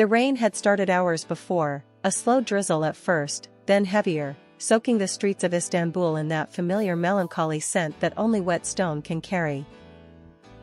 The rain had started hours before, a slow drizzle at first, then heavier, soaking the streets of Istanbul in that familiar melancholy scent that only wet stone can carry.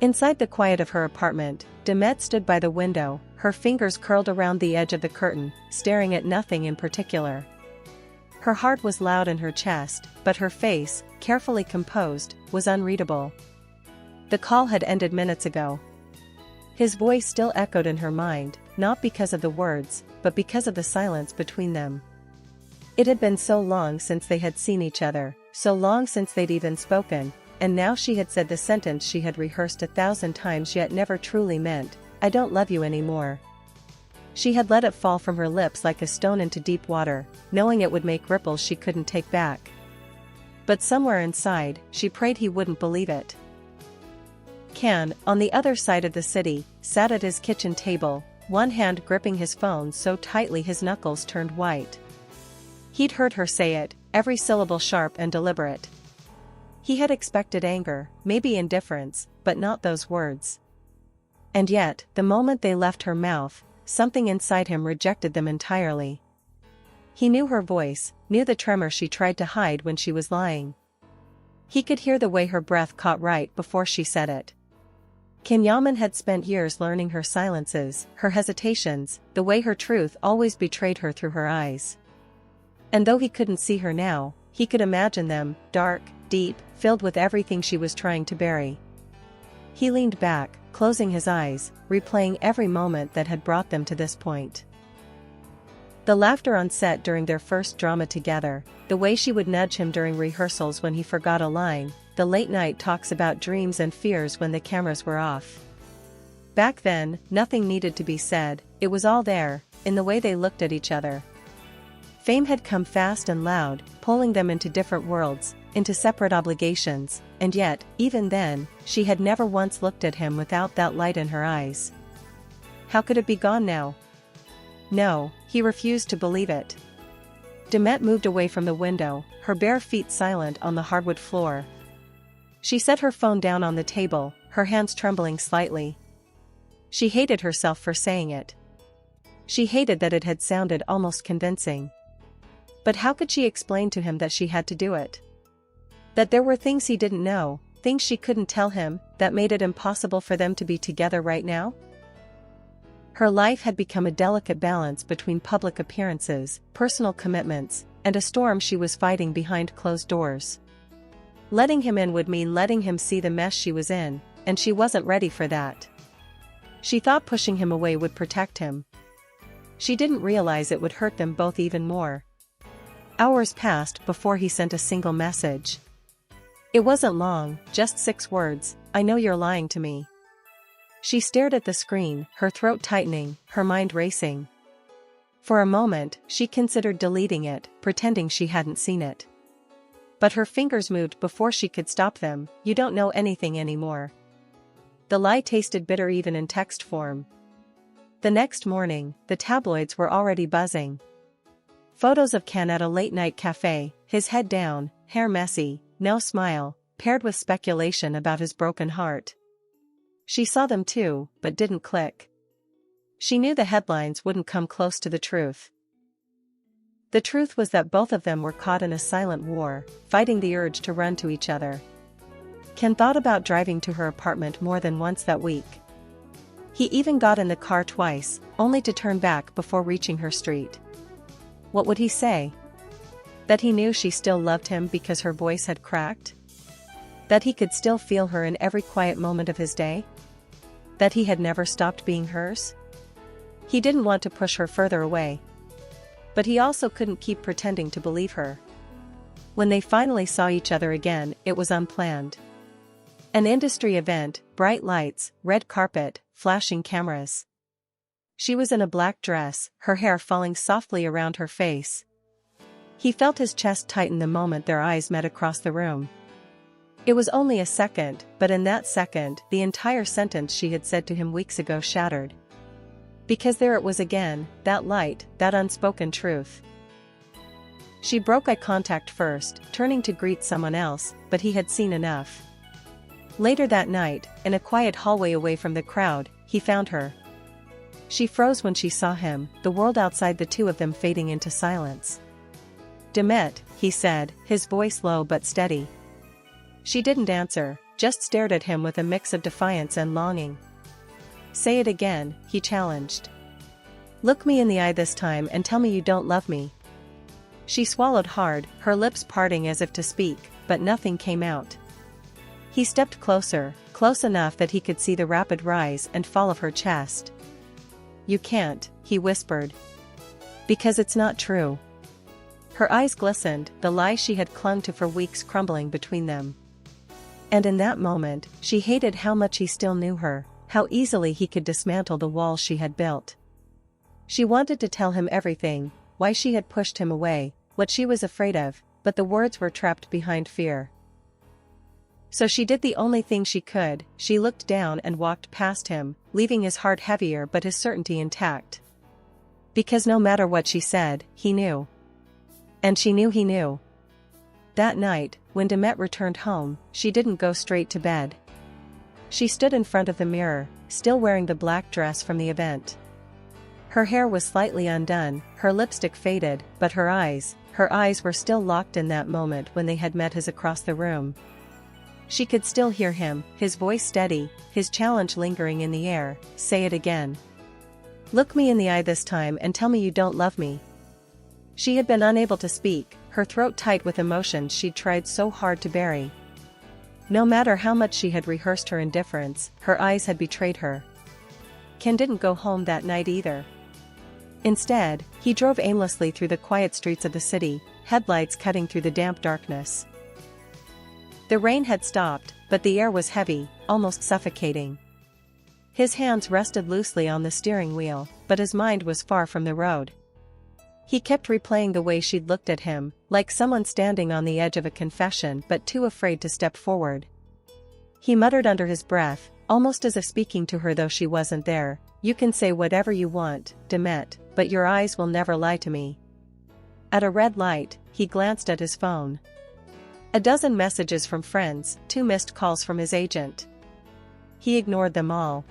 Inside the quiet of her apartment, Demet stood by the window, her fingers curled around the edge of the curtain, staring at nothing in particular. Her heart was loud in her chest, but her face, carefully composed, was unreadable. The call had ended minutes ago. His voice still echoed in her mind, not because of the words, but because of the silence between them. It had been so long since they had seen each other, so long since they'd even spoken, and now she had said the sentence she had rehearsed 1,000 times yet never truly meant, "I don't love you anymore." She had let it fall from her lips like a stone into deep water, knowing it would make ripples she couldn't take back. But somewhere inside, she prayed he wouldn't believe it. Can, on the other side of the city, sat at his kitchen table, one hand gripping his phone so tightly his knuckles turned white. He'd heard her say it, every syllable sharp and deliberate. He had expected anger, maybe indifference, but not those words. And yet, the moment they left her mouth, something inside him rejected them entirely. He knew her voice, knew the tremor she tried to hide when she was lying. He could hear the way her breath caught right before she said it. Can Yaman had spent years learning her silences, her hesitations, the way her truth always betrayed her through her eyes. And though he couldn't see her now, he could imagine them, dark, deep, filled with everything she was trying to bury. He leaned back, closing his eyes, replaying every moment that had brought them to this point. The laughter on set during their first drama together, the way she would nudge him during rehearsals when he forgot a line, the late-night talks about dreams and fears when the cameras were off. Back then, nothing needed to be said, it was all there, in the way they looked at each other. Fame had come fast and loud, pulling them into different worlds, into separate obligations, and yet, even then, she had never once looked at him without that light in her eyes. How could it be gone now? No, he refused to believe it. Demet moved away from the window, her bare feet silent on the hardwood floor. She set her phone down on the table, her hands trembling slightly. She hated herself for saying it. She hated that it had sounded almost convincing. But how could she explain to him that she had to do it? That there were things he didn't know, things she couldn't tell him, that made it impossible for them to be together right now? Her life had become a delicate balance between public appearances, personal commitments, and a storm she was fighting behind closed doors. Letting him in would mean letting him see the mess she was in, and she wasn't ready for that. She thought pushing him away would protect him. She didn't realize it would hurt them both even more. Hours passed before he sent a single message. It wasn't long, just 6 words, "I know you're lying to me." She stared at the screen, her throat tightening, her mind racing. For a moment, she considered deleting it, pretending she hadn't seen it. But her fingers moved before she could stop them. "You don't know anything anymore." The lie tasted bitter even in text form. The next morning, the tabloids were already buzzing. Photos of Can at a late-night cafe, his head down, hair messy, no smile, paired with speculation about his broken heart. She saw them too, but didn't click. She knew the headlines wouldn't come close to the truth. The truth was that both of them were caught in a silent war, fighting the urge to run to each other. Can thought about driving to her apartment more than once that week. He even got in the car twice, only to turn back before reaching her street. What would he say? That he knew she still loved him because her voice had cracked? That he could still feel her in every quiet moment of his day? That he had never stopped being hers? He didn't want to push her further away. But he also couldn't keep pretending to believe her. When they finally saw each other again, it was unplanned. An industry event, bright lights, red carpet, flashing cameras. She was in a black dress, her hair falling softly around her face. He felt his chest tighten the moment their eyes met across the room. It was only a second, but in that second, the entire sentence she had said to him weeks ago shattered. Because there it was again, that light, that unspoken truth. She broke eye contact first, turning to greet someone else, but he had seen enough. Later that night, in a quiet hallway away from the crowd, he found her. She froze when she saw him, the world outside the two of them fading into silence. "Demet," he said, his voice low but steady. She didn't answer, just stared at him with a mix of defiance and longing. "Say it again," he challenged. "Look me in the eye this time and tell me you don't love me." She swallowed hard, her lips parting as if to speak, but nothing came out. He stepped closer, close enough that he could see the rapid rise and fall of her chest. "You can't," he whispered. "Because it's not true." Her eyes glistened, the lie she had clung to for weeks crumbling between them. And in that moment, she hated how much he still knew her, how easily he could dismantle the wall she had built. She wanted to tell him everything, why she had pushed him away, what she was afraid of, but the words were trapped behind fear. So she did the only thing she could, she looked down and walked past him, leaving his heart heavier but his certainty intact. Because no matter what she said, he knew. And she knew he knew. That night, when Demet returned home, she didn't go straight to bed. She stood in front of the mirror, still wearing the black dress from the event. Her hair was slightly undone, her lipstick faded, but her eyes were still locked in that moment when they had met his across the room. She could still hear him, his voice steady, his challenge lingering in the air. "Say it again. Look me in the eye this time and tell me you don't love me." She had been unable to speak, her throat tight with emotions she'd tried so hard to bury. No matter how much she had rehearsed her indifference, her eyes had betrayed her. Ken didn't go home that night either. Instead, he drove aimlessly through the quiet streets of the city, headlights cutting through the damp darkness. The rain had stopped, but the air was heavy, almost suffocating. His hands rested loosely on the steering wheel, but his mind was far from the road. He kept replaying the way she'd looked at him, like someone standing on the edge of a confession but too afraid to step forward. He muttered under his breath, almost as if speaking to her though she wasn't there, "You can say whatever you want, Demet, but your eyes will never lie to me." At a red light, he glanced at his phone. A dozen messages from friends, 2 missed calls from his agent. He ignored them all.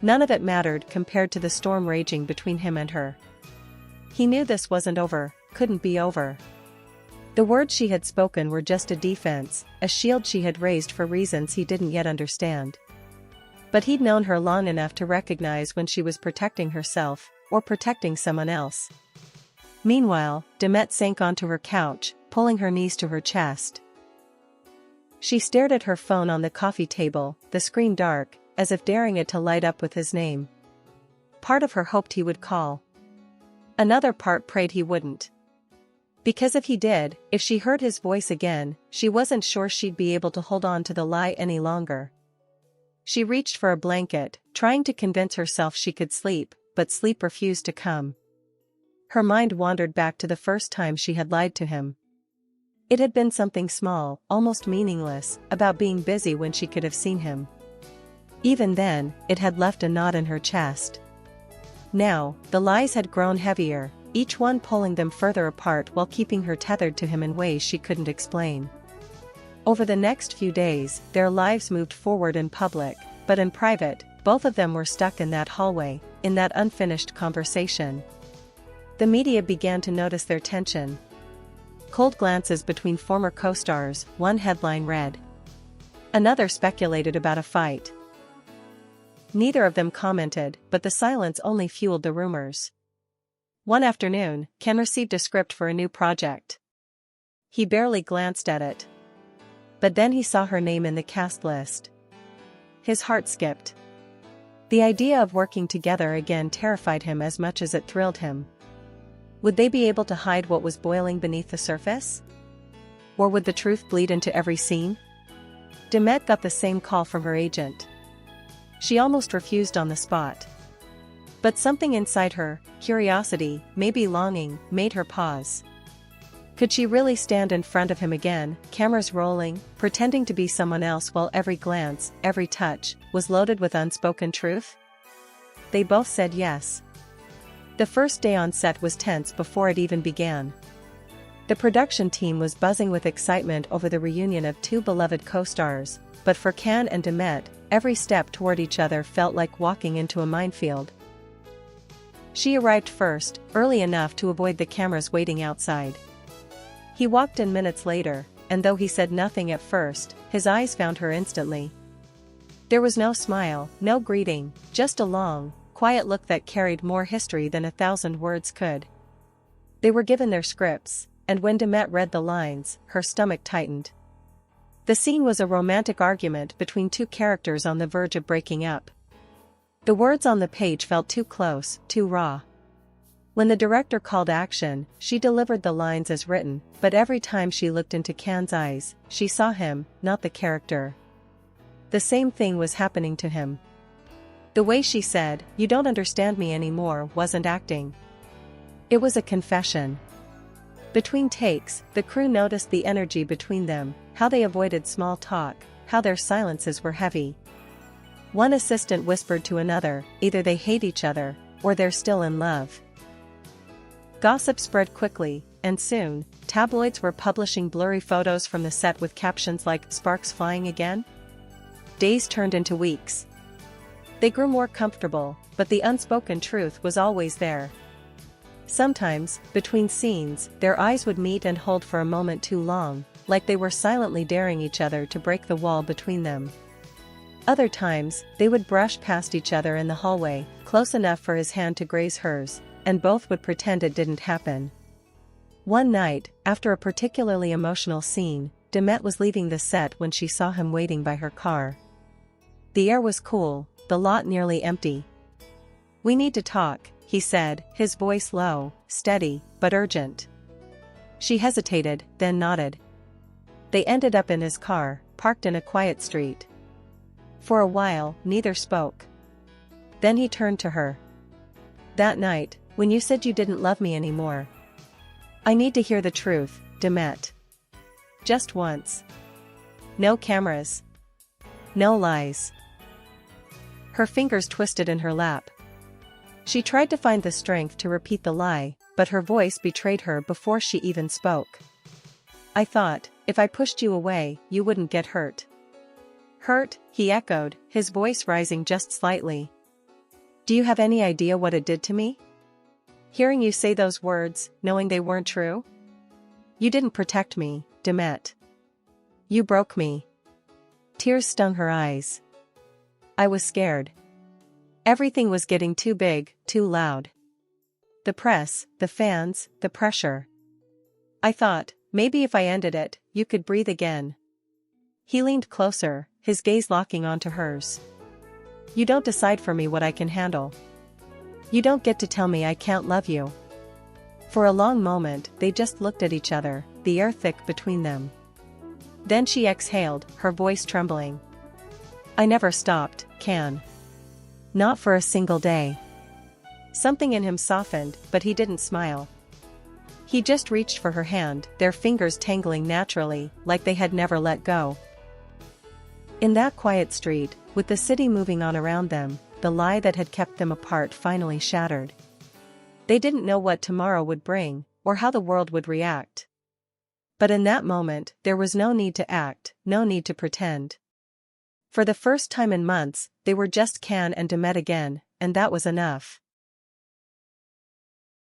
None of it mattered compared to the storm raging between him and her. He knew this wasn't over, couldn't be over. The words she had spoken were just a defense, a shield she had raised for reasons he didn't yet understand. But he'd known her long enough to recognize when she was protecting herself, or protecting someone else. Meanwhile, Demet sank onto her couch, pulling her knees to her chest. She stared at her phone on the coffee table, the screen dark, as if daring it to light up with his name. Part of her hoped he would call. Another part prayed he wouldn't. Because if he did, if she heard his voice again, she wasn't sure she'd be able to hold on to the lie any longer. She reached for a blanket, trying to convince herself she could sleep, but sleep refused to come. Her mind wandered back to the first time she had lied to him. It had been something small, almost meaningless, about being busy when she could have seen him. Even then, it had left a knot in her chest. Now, the lies had grown heavier, each one pulling them further apart while keeping her tethered to him in ways she couldn't explain. Over the next few days, their lives moved forward in public, but in private, both of them were stuck in that hallway, in that unfinished conversation. The media began to notice their tension. Cold glances between former co-stars, one headline read. Another speculated about a fight. Neither of them commented, but the silence only fueled the rumors. One afternoon, Ken received a script for a new project. He barely glanced at it. But then he saw her name in the cast list. His heart skipped. The idea of working together again terrified him as much as it thrilled him. Would they be able to hide what was boiling beneath the surface? Or would the truth bleed into every scene? Demet got the same call from her agent. She almost refused on the spot. But something inside her, curiosity, maybe longing, made her pause. Could she really stand in front of him again, cameras rolling, pretending to be someone else while every glance, every touch, was loaded with unspoken truth? They both said yes. The first day on set was tense before it even began. The production team was buzzing with excitement over the reunion of 2 beloved co-stars, but for Can and Demet, every step toward each other felt like walking into a minefield. She arrived first, early enough to avoid the cameras waiting outside. He walked in minutes later, and though he said nothing at first, his eyes found her instantly. There was no smile, no greeting, just a long, quiet look that carried more history than 1,000 words could. They were given their scripts, and when Demet read the lines, her stomach tightened. The scene was a romantic argument between two characters on the verge of breaking up. The words on the page felt too close, too raw. When the director called action, she delivered the lines as written, but every time she looked into Can's eyes, she saw him, not the character. The same thing was happening to him. The way she said, "You don't understand me anymore," wasn't acting. It was a confession. Between takes, the crew noticed the energy between them, how they avoided small talk, how their silences were heavy. One assistant whispered to another, either they hate each other, or they're still in love. Gossip spread quickly, and soon, tabloids were publishing blurry photos from the set with captions like, "Sparks flying again?" Days turned into weeks. They grew more comfortable, but the unspoken truth was always there. Sometimes, between scenes, their eyes would meet and hold for a moment too long, like they were silently daring each other to break the wall between them. Other times, they would brush past each other in the hallway, close enough for his hand to graze hers, and both would pretend it didn't happen. One night, after a particularly emotional scene, Demet was leaving the set when she saw him waiting by her car. The air was cool, the lot nearly empty. "We need to talk," he said, his voice low, steady, but urgent. She hesitated, then nodded. They ended up in his car, parked in a quiet street. For a while, neither spoke. Then he turned to her. "That night, when you said you didn't love me anymore. I need to hear the truth, Demet. Just once. No cameras. No lies." Her fingers twisted in her lap. She tried to find the strength to repeat the lie, but her voice betrayed her before she even spoke. "I thought, if I pushed you away, you wouldn't get hurt." "Hurt?" he echoed, his voice rising just slightly. "Do you have any idea what it did to me? Hearing you say those words, knowing they weren't true? You didn't protect me, Demet. You broke me." Tears stung her eyes. "I was scared. Everything was getting too big, too loud. The press, the fans, the pressure. I thought, maybe if I ended it, you could breathe again." He leaned closer, his gaze locking onto hers. "You don't decide for me what I can handle. You don't get to tell me I can't love you." For a long moment, they just looked at each other, the air thick between them. Then she exhaled, her voice trembling. "I never stopped, Can. Not for a single day." Something in him softened, but he didn't smile. He just reached for her hand, their fingers tangling naturally, like they had never let go. In that quiet street, with the city moving on around them, the lie that had kept them apart finally shattered. They didn't know what tomorrow would bring, or how the world would react. But in that moment, there was no need to act, no need to pretend. For the first time in months, they were just Can and Demet again, and that was enough.